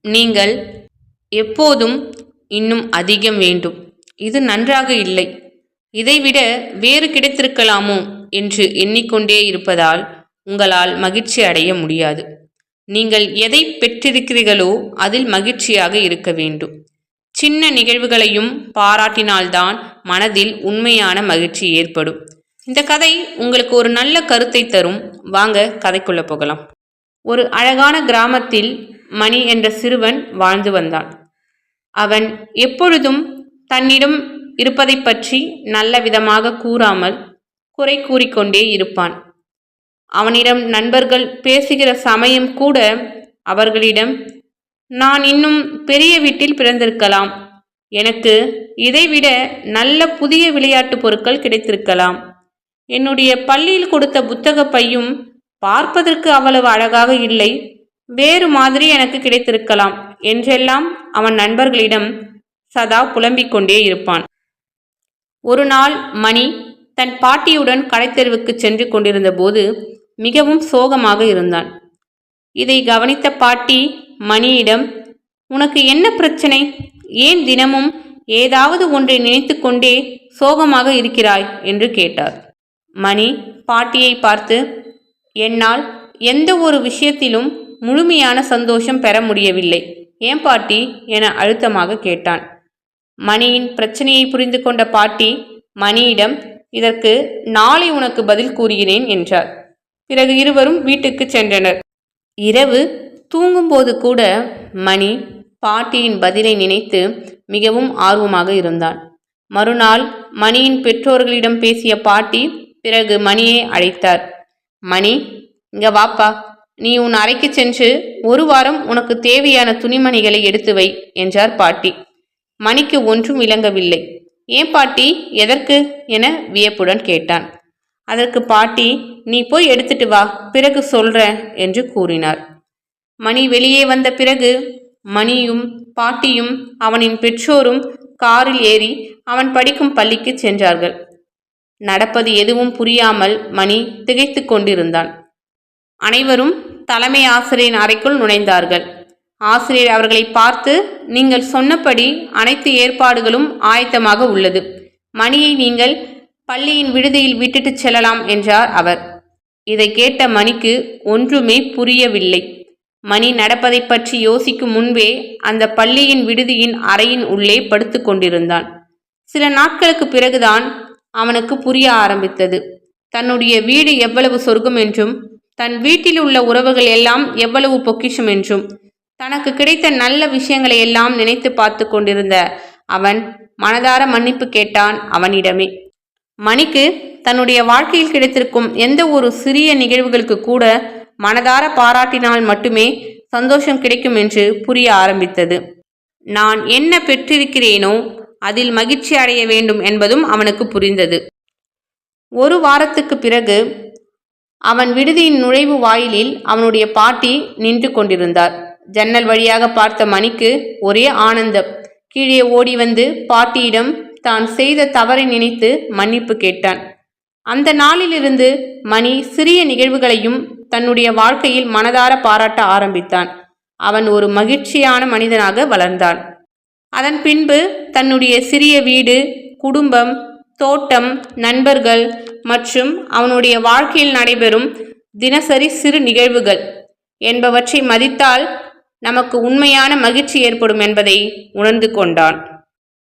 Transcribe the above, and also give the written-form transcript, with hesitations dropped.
நீங்கள் எப்போதும் இன்னும் அதிகம் வேண்டும், இது நன்றாக இல்லை, இதைவிட வேறு கிடைத்திருக்கலாமோ என்று எண்ணிக்கொண்டே இருப்பதால் உங்களால் மகிழ்ச்சி அடைய முடியாது. நீங்கள் எதை பெற்றிருக்கிறீர்களோ அதில் மகிழ்ச்சியாக இருக்க வேண்டும். சின்ன நிகழ்வுகளையும் பாராட்டினால்தான் மனதில் உண்மையான மகிழ்ச்சி ஏற்படும். இந்த கதை உங்களுக்கு ஒரு நல்ல கருத்தை தரும். வாங்க கதைக்குள்ள போகலாம். ஒரு அழகான கிராமத்தில் மணி என்ற சிறுவன் வாழ்ந்து வந்தான். அவன் எப்பொழுதும் தன்னிடம் இருப்பதை பற்றி நல்ல விதமாக கூறாமல் குறை கூறிக்கொண்டே இருப்பான். அவனிடம் நண்பர்கள் பேசுகிற சமயம் கூட அவர்களிடம், நான் இன்னும் பெரிய வீட்டில் பிறந்திருக்கலாம், எனக்கு இதைவிட நல்ல புதிய விளையாட்டு பொருட்கள் கிடைத்திருக்கலாம், என்னுடைய பள்ளியில் கொடுத்த புத்தக பையும் பார்ப்பதற்கு அவ்வளவு அழகாக இல்லை, வேறு மாதிரி எனக்கு கிடைத்திருக்கலாம் என்றெல்லாம் அவன் நண்பர்களிடம் சதா புலம்பிக் கொண்டே இருப்பான். ஒரு நாள் மணி தன் பாட்டியுடன் கடைத்தெருவுக்கு சென்று கொண்டிருந்த போது மிகவும் சோகமாக இருந்தான். இதை கவனித்த பாட்டி மணியிடம், உனக்கு என்ன பிரச்சனை? ஏன் தினமும் ஏதாவது ஒன்றை நினைத்து கொண்டே சோகமாக இருக்கிறாய் என்று கேட்டார். மணி பாட்டியை பார்த்து, என்னால் எந்த ஒரு விஷயத்திலும் முழுமையான சந்தோஷம் பெற முடியவில்லை, ஏன் பாட்டி என அழுத்தமாக கேட்டான். மணியின் பிரச்சனையை புரிந்து கொண்ட பாட்டி மணியிடம், இதற்கு நாளை உனக்கு பதில் கூறுகிறேன் என்றார். பிறகு இருவரும் வீட்டுக்கு சென்றனர். இரவு தூங்கும்போது கூட மணி பாட்டியின் பதிலை நினைத்து மிகவும் ஆர்வமாக இருந்தான். மறுநாள் மணியின் பெற்றோர்களிடம் பேசிய பாட்டி பிறகு மணியை அழைத்தார். மணி, இங்க வாப்பா, நீ உன் அறைக்கு சென்று ஒரு வாரம் உனக்கு தேவையான துணிமணிகளை எடுத்து வை என்றார் பாட்டி. மணிக்கு ஒன்றும் விளங்கவில்லை. ஏன் பாட்டி, எதற்கு என வியப்புடன் கேட்டான். அதற்கு பாட்டி, நீ போய் எடுத்துட்டு வா, பிறகு சொல்றேன் என்று கூறினார். மணி வெளியே வந்த பிறகு மணியும் பாட்டியும் அவனின் பெற்றோரும் காரில் ஏறி அவன் படிக்கும் பள்ளிக்கு சென்றார்கள். நடப்பது எதுவும் புரியாமல் மணி திகைத்து கொண்டிருந்தான். அனைவரும் தலைமை ஆசிரியரின் அறைக்குள் நுழைந்தார்கள். ஆசிரியர் அவர்களை பார்த்து, நீங்கள் சொன்னபடி அனைத்து ஏற்பாடுகளும் ஆயத்தமாக உள்ளது, மணியை நீங்கள் பள்ளியின் விடுதியில் விட்டுட்டு செல்லலாம் என்றார் அவர். இதை கேட்ட மணிக்கு ஒன்றுமே புரியவில்லை. மணி நடப்பதை பற்றி யோசிக்கும் முன்பே அந்த பள்ளியின் விடுதியின் அறையின் உள்ளே படுத்து கொண்டிருந்தான். சில நாட்களுக்கு பிறகுதான் அவனுக்கு புரிய ஆரம்பித்தது. தன்னுடைய வீடு எவ்வளவு சொர்க்கம் என்றும், தன் வீட்டில் உள்ள உறவுகள் எல்லாம் எவ்வளவு பொக்கிஷம் என்றும், தனக்கு கிடைத்த நல்ல விஷயங்களை எல்லாம் நினைத்து பார்த்து கொண்டிருந்த அவன் மனதார மன்னிப்பு கேட்டான் அவனிடமே. மணிக்கு தன்னுடைய வாழ்க்கையில் கிடைத்திருக்கும் எந்த ஒரு சிறிய நிகழ்வுகளுக்கு கூட மனதார பாராட்டினால் மட்டுமே சந்தோஷம் கிடைக்கும் என்று புரிய ஆரம்பித்தது. நான் என்ன பெற்றிருக்கிறேனோ அதில் மகிழ்ச்சி அடைய வேண்டும் என்பதும் அவனுக்கு புரிந்தது. ஒரு வாரத்துக்கு பிறகு அவன் விடுதியின் நுழைவு வாயிலில் அவனுடைய பாட்டி நின்று கொண்டிருந்தார். ஜன்னல் வழியாக பார்த்த மணிக்கு ஒரே ஆனந்தம். கீழே ஓடி வந்து பாட்டியிடம் தான் செய்த தவறை நினைத்து மன்னிப்பு கேட்டான். அந்த நாளிலிருந்து மணி சிறிய நிகழ்வுகளையும் தன்னுடைய வாழ்க்கையில் மனதார பாராட்ட ஆரம்பித்தான். அவன் ஒரு மகிழ்ச்சியான மனிதனாக வளர்ந்தான். அதன் பின்பு தன்னுடைய சிறிய வீடு, குடும்பம், தோட்டம், நண்பர்கள் மற்றும் அவனுடைய வாழ்க்கையில் நடைபெறும் தினசரி சிறு நிகழ்வுகள் என்பவற்றை மதித்தால் நமக்கு உண்மையான மகிழ்ச்சி ஏற்படும் என்பதை உணர்ந்து கொண்டான்.